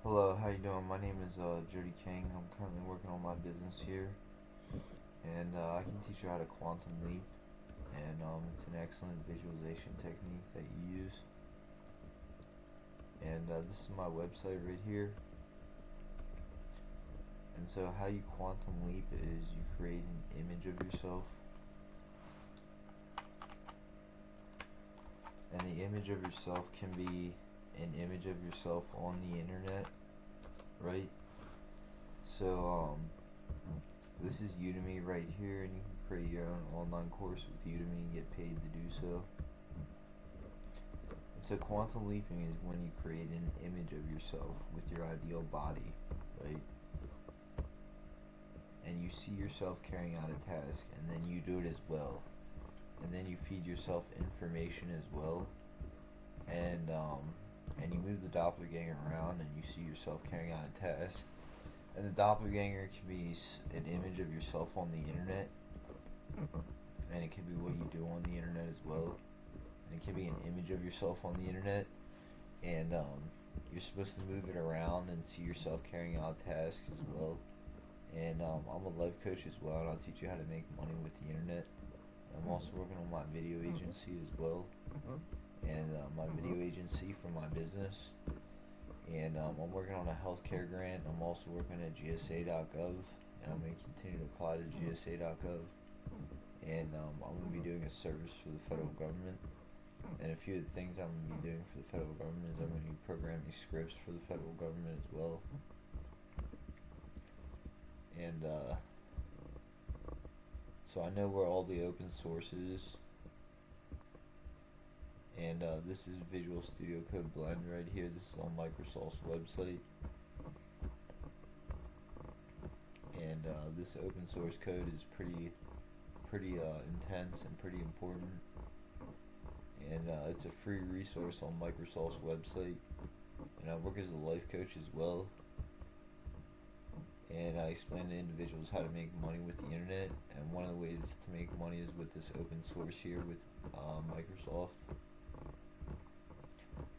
Hello, how you doing? My name is Jody King. I'm currently working on my business here, and I can teach you how to quantum leap, and it's an excellent visualization technique that you use. And this is my website right here. And so, how you quantum leap is you create an image of yourself, and the image of yourself can be an image of yourself on the internet, right? So, this is Udemy right here, and you can create your own online course with Udemy and get paid to do so. And so quantum leaping is when you create an image of yourself with your ideal body, right? And you see yourself carrying out a task, and then you do it as well. And then you feed yourself information as well. And you move the doppelganger around, and you see yourself carrying out a task. And the doppelganger can be an image of yourself on the internet, and it can be what you do on the internet as well. And it can be an image of yourself on the internet, and you're supposed to move it around and see yourself carrying out tasks as well. And I'm a life coach as well, and I'll teach you how to make money with the internet. I'm also working on my video agency as well, and my video agency for my business. And I'm working on a healthcare grant. I'm also working at GSA.gov, and I'm going to continue to apply to GSA.gov. And I'm going to be doing a service for the federal government. And a few of the things I'm going to be doing for the federal government is I'm going to be programming scripts for the federal government as well. And so I know where all the open source is. And this is Visual Studio Code Blend right here. This is on Microsoft's website. And this open source code is pretty intense and pretty important. And it's a free resource on Microsoft's website. And I work as a life coach as well. And I explain to individuals how to make money with the internet. And one of the ways to make money is with this open source here with Microsoft.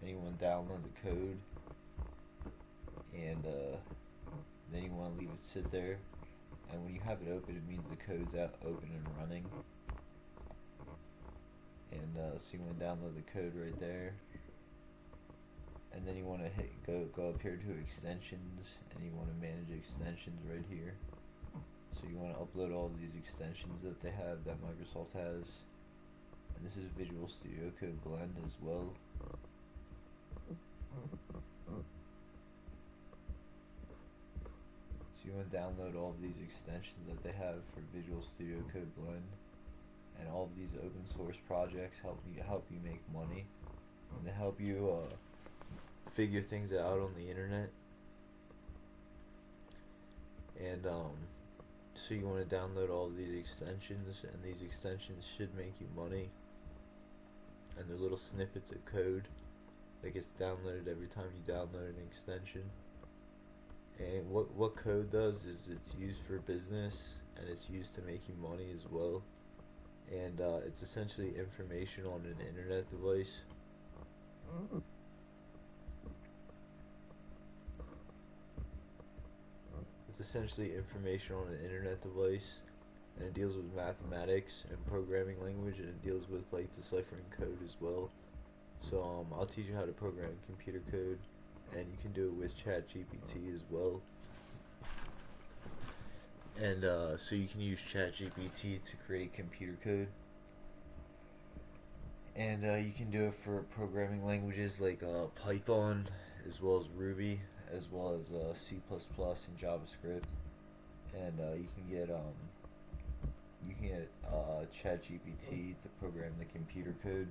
And you want to download the code, and then you want to leave it sit there. And when you have it open, it means the code's out, open and running. And so you want to download the code right there. And then you want to go up here to extensions, and you want to manage extensions right here. So you want to upload all these extensions that they have, that Microsoft has. And this is Visual Studio Code Blend as well. So you want to download all of these extensions that they have for Visual Studio Code Blend. And all of these open source projects help you make money. And they help you figure things out on the internet. And so you want to download all of these extensions, and these extensions should make you money. And they're little snippets of code that gets downloaded every time you download an extension. And what code does is it's used for business, and it's used to make you money as well. And it's essentially information on an internet device. It's essentially information on an internet device, and it deals with mathematics and programming language, and it deals with like deciphering code as well. So I'll teach you how to program computer code, and you can do it with ChatGPT as well. And so you can use ChatGPT to create computer code. And you can do it for programming languages like Python, as well as Ruby, as well as C++ and JavaScript. And you can get ChatGPT to program the computer code.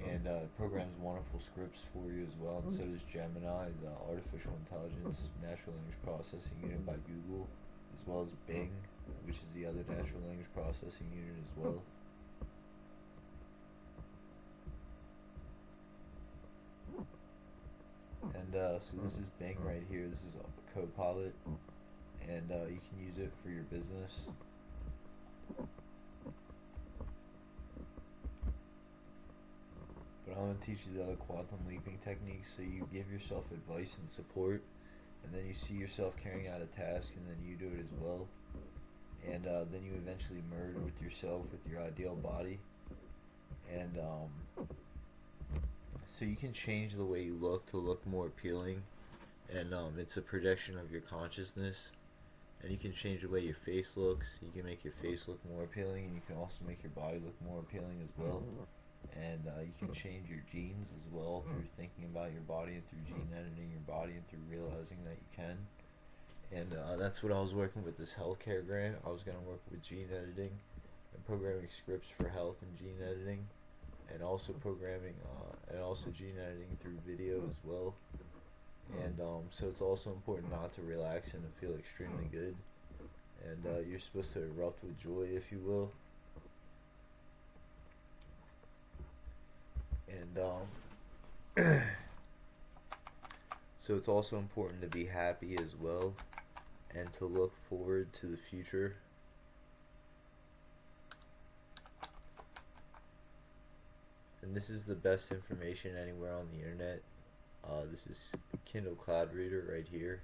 And programs wonderful scripts for you as well, and so does Gemini, the artificial intelligence natural language processing unit by Google, as well as Bing, which is the other natural language processing unit as well. And so this is Bing right here. This is Copilot, and you can use it for your business. But someone teaches quantum leaping techniques, so you give yourself advice and support, and then you see yourself carrying out a task, and then you do it as well, and then you eventually merge with yourself, with your ideal body, and so you can change the way you look to look more appealing, and it's a projection of your consciousness, and you can change the way your face looks. You can make your face look more appealing, and you can also make your body look more appealing as well. And you can change your genes as well through thinking about your body and through gene editing your body and through realizing that you can. And that's what I was working with this healthcare grant. I was going to work with gene editing and programming scripts for health and gene editing, and also programming and also gene editing through video as well. And so it's also important not to relax and to feel extremely good. And you're supposed to erupt with joy, if you will. And so it's also important to be happy as well, and to look forward to the future. And this is the best information anywhere on the internet. This is Kindle Cloud Reader right here.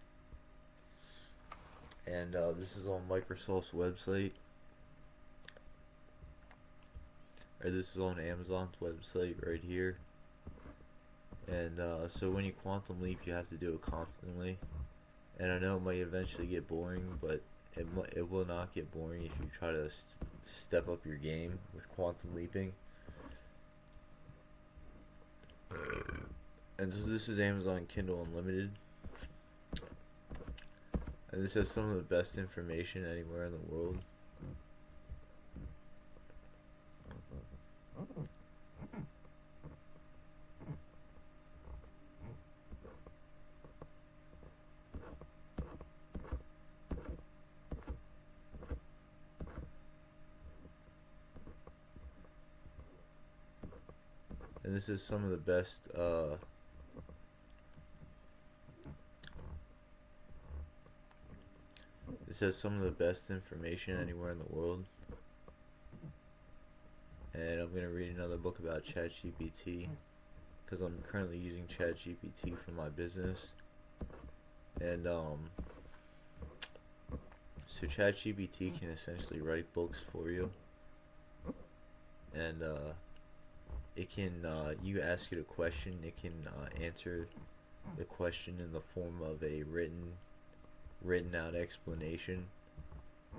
And this is on Microsoft's website. Or this is on Amazon's website right here. And so when you quantum leap, you have to do it constantly. And I know it might eventually get boring, but it will not get boring if you try to step up your game with quantum leaping. And so this is Amazon Kindle Unlimited. And this has some of the best information anywhere in the world. And this is some of the best this has some of the best information anywhere in the world. And I'm going to read another book about ChatGPT, because I'm currently using ChatGPT for my business. And so ChatGPT can essentially write books for you. And it can, you ask it a question, it can answer the question in the form of a written out explanation,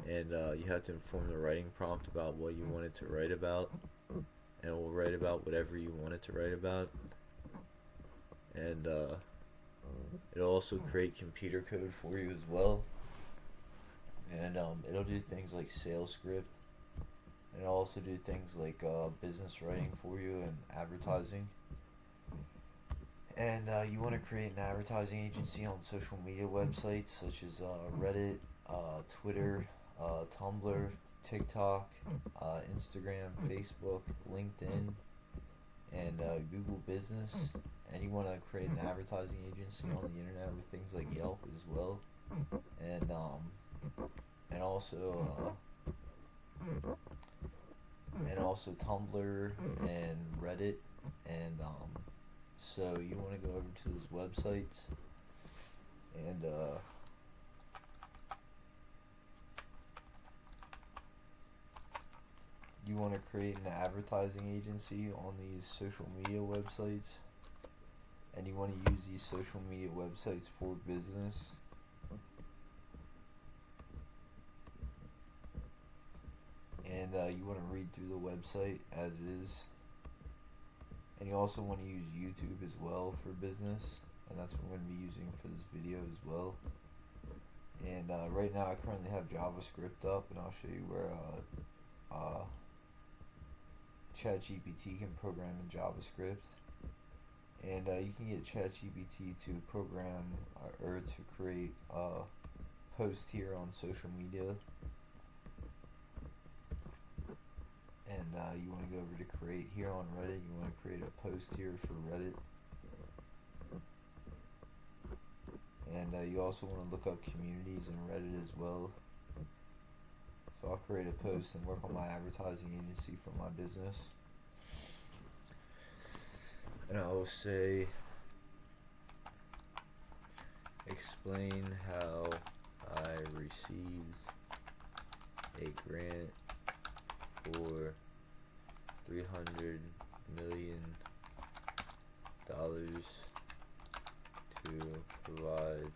and you have to inform the writing prompt about what you want it to write about, and it will write about whatever you want it to write about. And it'll also create computer code for you as well, and it'll do things like sales script, and it'll also do things like business writing for you and advertising. And you want to create an advertising agency on social media websites such as Reddit, Twitter, Tumblr, TikTok, Instagram, Facebook, LinkedIn, and Google Business. And you want to create an advertising agency on the internet with things like Yelp as well, and also Tumblr and Reddit, and so you want to go over to those websites, and you want to create an advertising agency on these social media websites, and you want to use these social media websites for business. And you want to read through the website as is. And you also want to use YouTube as well for business, and that's what we're going to be using for this video as well. And right now I currently have JavaScript up, and I'll show you where ChatGPT can program in JavaScript. And you can get ChatGPT to program or to create a post here on social media. And you want to go over to create here on Reddit. You want to create a post here for Reddit. And you also want to look up communities in Reddit as well. So I'll create a post and work on my advertising agency for my business. And I will say, explain how I received a grant for $300 million to provide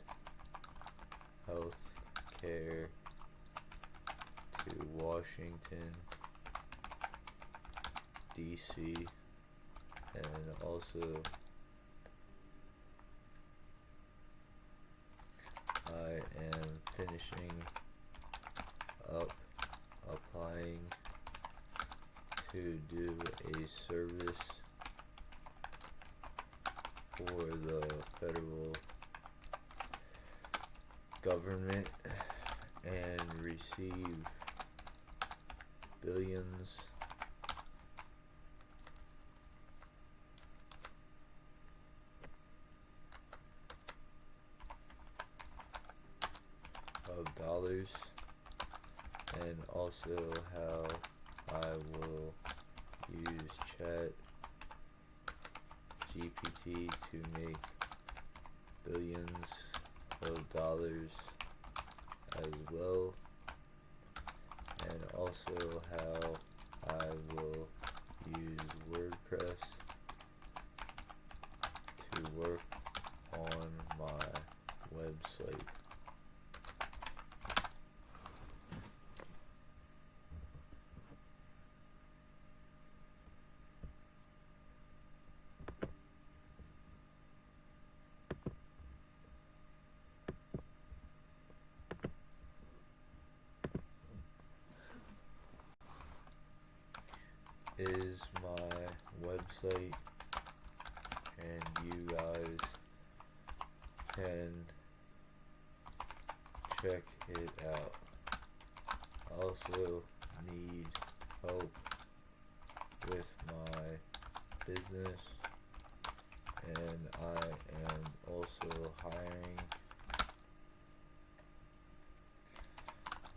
health care to Washington, D.C., and also I am finishing up applying to do a service for the federal government and receive billions of dollars, and also how I will use Chat GPT to make billions of dollars as well, and also how I will use WordPress to work on my website. Is my website, and you guys can check it out. I also need help with my business, and I am also hiring.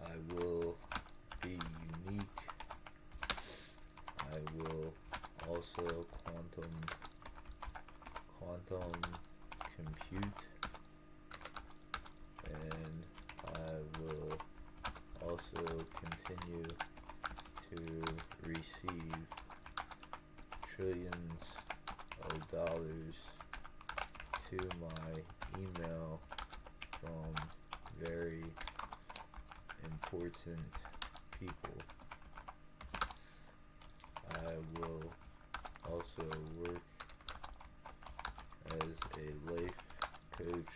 I will be unique. I will also quantum compute, and I will also continue to receive trillions of dollars to my email from very important people. I will also work as a life coach,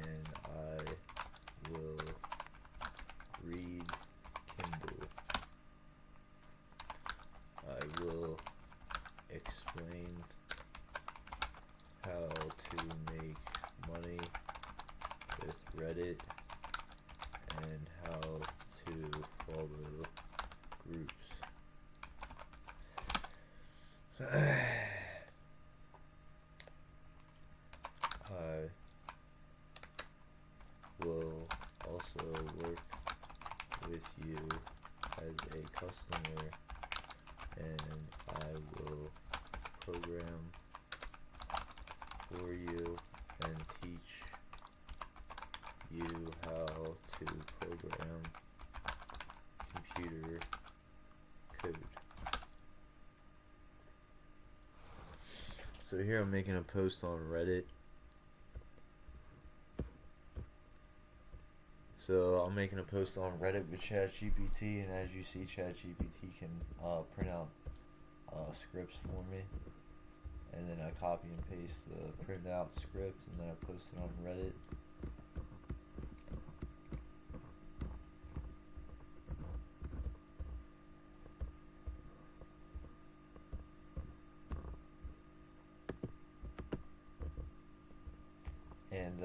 and I will read Kindle. I will explain how to make money with Reddit and how to follow groups. I will also work with you as a customer, and I will program for you and teach you how to program computer code. So here I'm making a post on Reddit. So I'm making a post on Reddit with ChatGPT, and as you see, ChatGPT can print out scripts for me, and then I copy and paste the printed out script, and then I post it on Reddit. And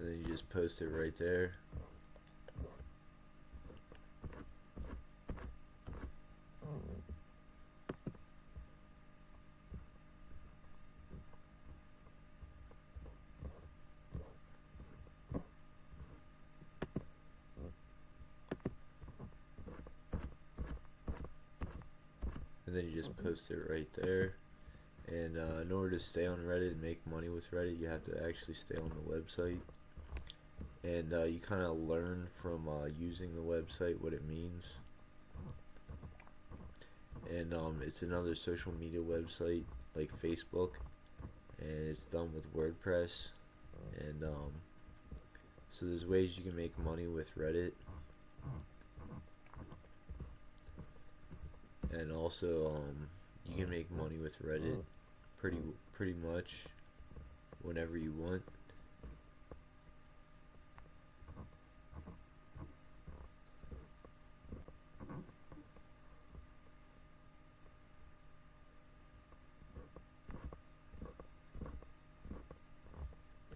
then you just post it right there. and then you just post it right there. And in order to stay on Reddit and make money with Reddit, you have to actually stay on the website. And you kind of learn from using the website what it means. And it's another social media website like Facebook, and it's done with WordPress. And so there's ways you can make money with Reddit. And also you can make money with Reddit pretty much whenever you want.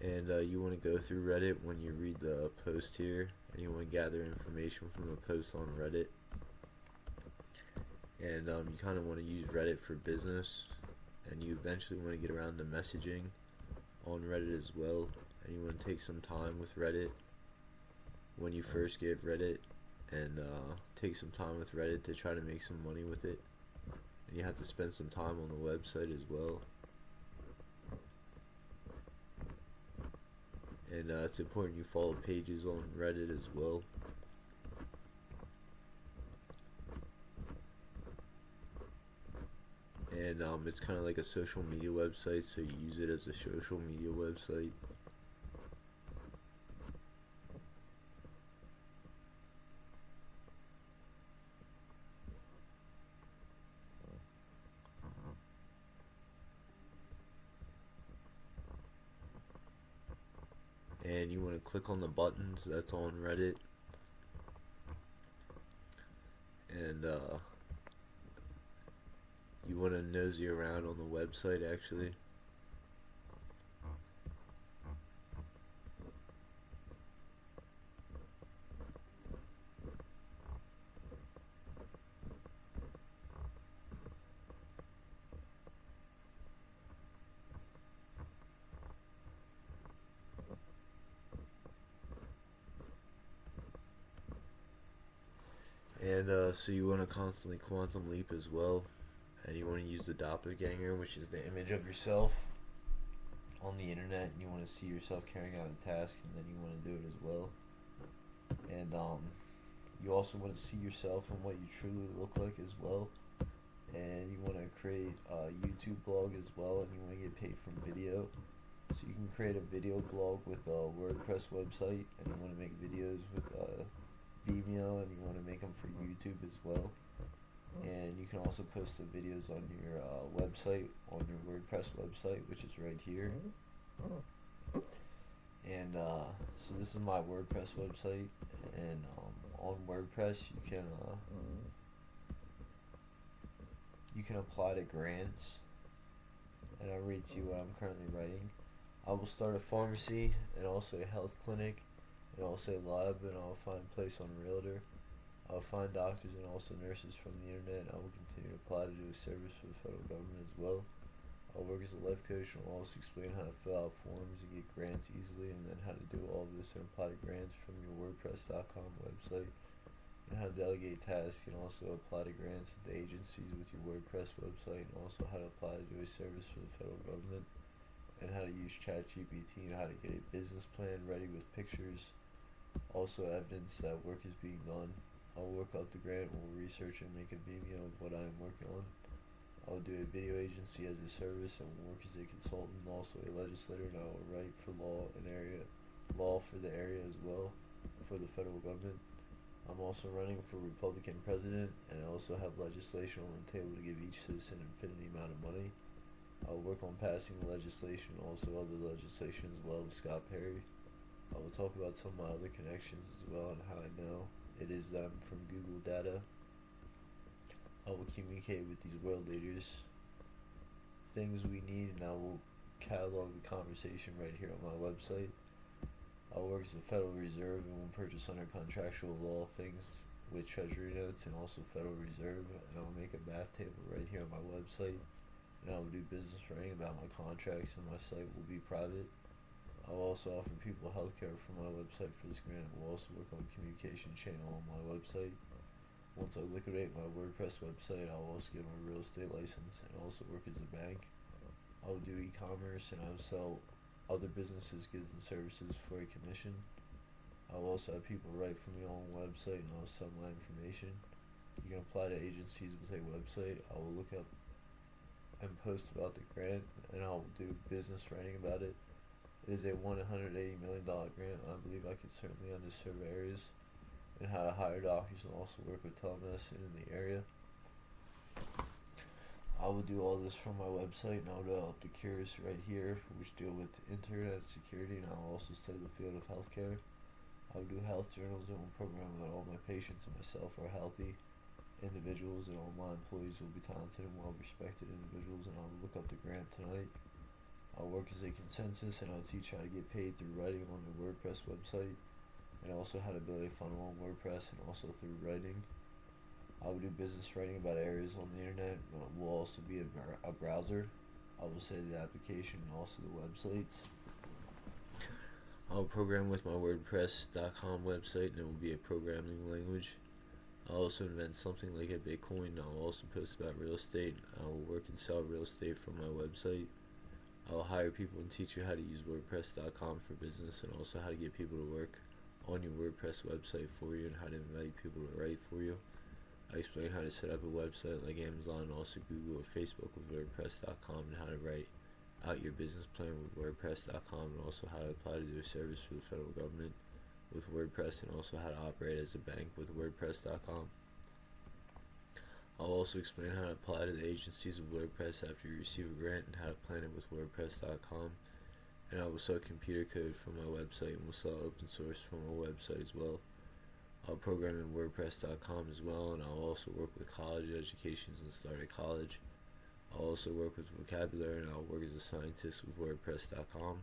And you want to go through Reddit when you read the post here, and you want to gather information from the post on Reddit. And you kind of want to use Reddit for business, and you eventually want to get around to messaging on Reddit as well. And you want to take some time with Reddit when you first get Reddit, and take some time with Reddit to try to make some money with it. And you have to spend some time on the website as well. And it's important you follow pages on Reddit as well. And it's kind of like a social media website, so you use it as a social media website. And you want to click on the buttons that's on Reddit, and you want to nosy around on the website actually. And so you want to constantly quantum leap as well, and you want to use the doppelganger, which is the image of yourself on the internet, and you want to see yourself carrying out a task, and then you want to do it as well. And you also want to see yourself and what you truly look like as well. And you want to create a YouTube blog as well, and you want to get paid from video. So you can create a video blog with a WordPress website, and you want to make videos with Vimeo, and you want to make them for YouTube as well. And you can also post the videos on your website, on your WordPress website, which is right here. And so this is my WordPress website, and on WordPress you can apply to grants. And I'll read to you what I'm currently writing. I will start a pharmacy and also a health clinic and also a lab, and I'll find a place on Realtor. I'll find doctors and also nurses from the internet, and I will continue to apply to do a service for the federal government as well. I'll work as a life coach, and I'll also explain how to fill out forms and get grants easily, and then how to do all of this and apply to grants from your WordPress.com website, and how to delegate tasks, and also apply to grants at the agencies with your WordPress website, and also how to apply to do a service for the federal government, and how to use ChatGPT, and how to get a business plan ready with pictures, also evidence that work is being done. I'll work up the grant, we'll research and make a video of what I am working on. I'll do a video agency as a service, and will work as a consultant, and also a legislator, and I will write for law for the area as well, for the federal government. I'm also running for Republican president, and I also have legislation on the table to give each citizen an infinity amount of money. I'll work on passing the legislation, also other legislation as well with Scott Perry. I will talk about some of my other connections as well, and how I know it is that I'm from Google data. I will communicate with these world leaders things we need, and I will catalog the conversation right here on my website. I'll work as the Federal Reserve, and will purchase under contractual law things with Treasury notes and also Federal Reserve, and I will make a math table right here on my website, and I will do business writing about my contracts, and my site will be private. I will also offer people healthcare from my website for this grant. We'll also work on communication channel on my website. Once I liquidate my WordPress website, I'll also get my real estate license and also work as a bank. I'll do e-commerce and I'll sell other businesses goods and services for a commission. I'll also have people write for me on a website and I'll sell my information. You can apply to agencies with a website. I will look up and post about the grant and I'll do business writing about it. It is a $180 million grant. I believe I could certainly underserved areas and how to hire doctors and also work with telemedicine in the area. I will do all this from my website and I'll develop the cures right here which deal with internet security, and I'll also study the field of healthcare. I will do health journalism and program that all my patients and myself are healthy individuals and all my employees will be talented and well respected individuals, and I'll look up the grant tonight. I'll work as a consensus and I'll teach how to get paid through writing on the WordPress website and also how to build a funnel on WordPress and also through writing. I will do business writing about areas on the internet. It will also be a browser. I will say the application and also the websites. I'll program with my WordPress.com website and it will be a programming language. I'll also invent something like a Bitcoin. I'll also post about real estate. I will work and sell real estate from my website. I will hire people and teach you how to use WordPress.com for business and also how to get people to work on your WordPress website for you and how to invite people to write for you. I explain how to set up a website like Amazon and also Google or Facebook with WordPress.com and how to write out your business plan with WordPress.com and also how to apply to do a service for the federal government with WordPress and also how to operate as a bank with WordPress.com. I'll also explain how to apply to the agencies of WordPress after you receive a grant and how to plan it with WordPress.com. And I will sell computer code from my website and will sell open source from my website as well. I'll program in WordPress.com as well, and I'll also work with college educations and start a college. I'll also work with vocabulary and I'll work as a scientist with WordPress.com.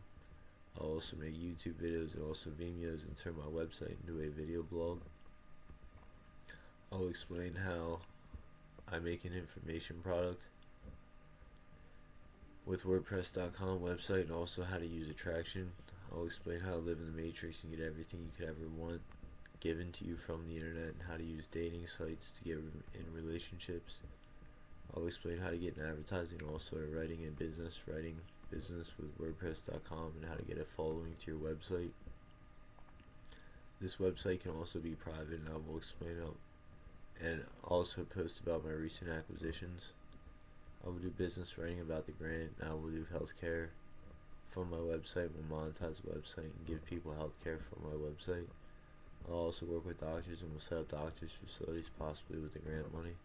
I'll also make YouTube videos and also Vimeo and turn my website into a video blog. I'll explain how I make an information product with WordPress.com website and also how to use attraction. I'll explain how to live in the matrix and get everything you could ever want given to you from the internet and how to use dating sites to get in relationships. I'll explain how to get in advertising and also writing business with WordPress.com and how to get a following to your website. This website can also be private and I will explain out and also post about my recent acquisitions. I will do business writing about the grant. I will do healthcare from my website. We'll monetize the website and give people healthcare from my website. I'll also work with doctors and we'll set up doctors' facilities possibly with the grant money.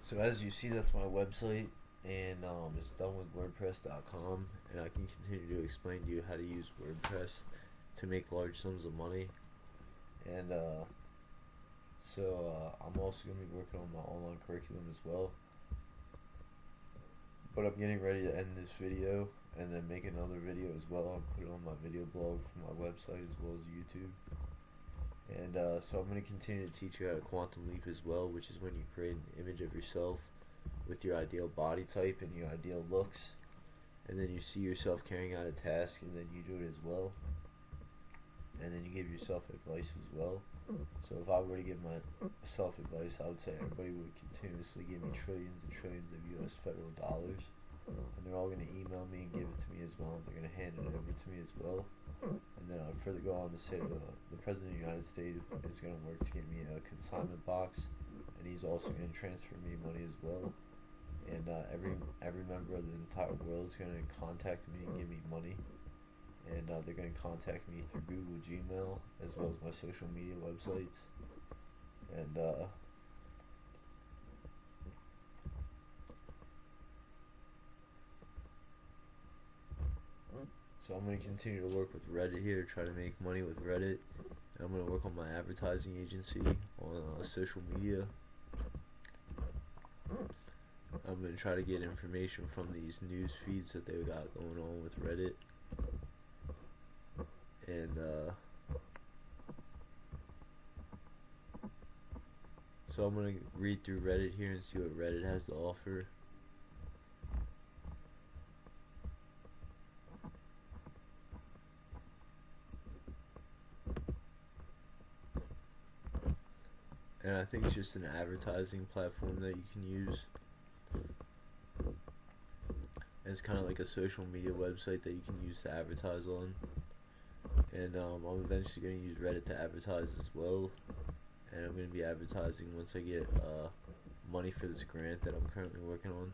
So as you see, that's my website and it's done with WordPress.com, and I can continue to explain to you how to use WordPress to make large sums of money. And I'm also going to be working on my online curriculum as well. But I'm getting ready to end this video and then make another video as well and put it on my video blog for my website as well as YouTube. And so I'm going to continue to teach you how to quantum leap as well, which is when you create an image of yourself with your ideal body type and your ideal looks, and then you see yourself carrying out a task and then you do it as well, and then you give yourself advice as well. So if I were to give myself advice, I would say everybody would continuously give me trillions and trillions of US federal dollars, and they're all going to email me and give it to me as well, and they're going to hand it over to me as well. And then I'll further go on to say the President of the United States is going to work to get me a consignment box, and he's also going to transfer me money as well. And every member of the entire world is going to contact me and give me money. And they're going to contact me through Google, Gmail, as well as my social media websites. And so I'm going to continue to work with Reddit here, try to make money with Reddit. And I'm going to work on my advertising agency on social media. I'm going to try to get information from these news feeds that they got going on with Reddit. And so I'm going to read through Reddit here and see what Reddit has to offer. and I think it's just an advertising platform that you can use. And it's kind of like a social media website that you can use to advertise on. And I'm eventually going to use Reddit to advertise as well. And I'm going to be advertising once I get money for this grant that I'm currently working on.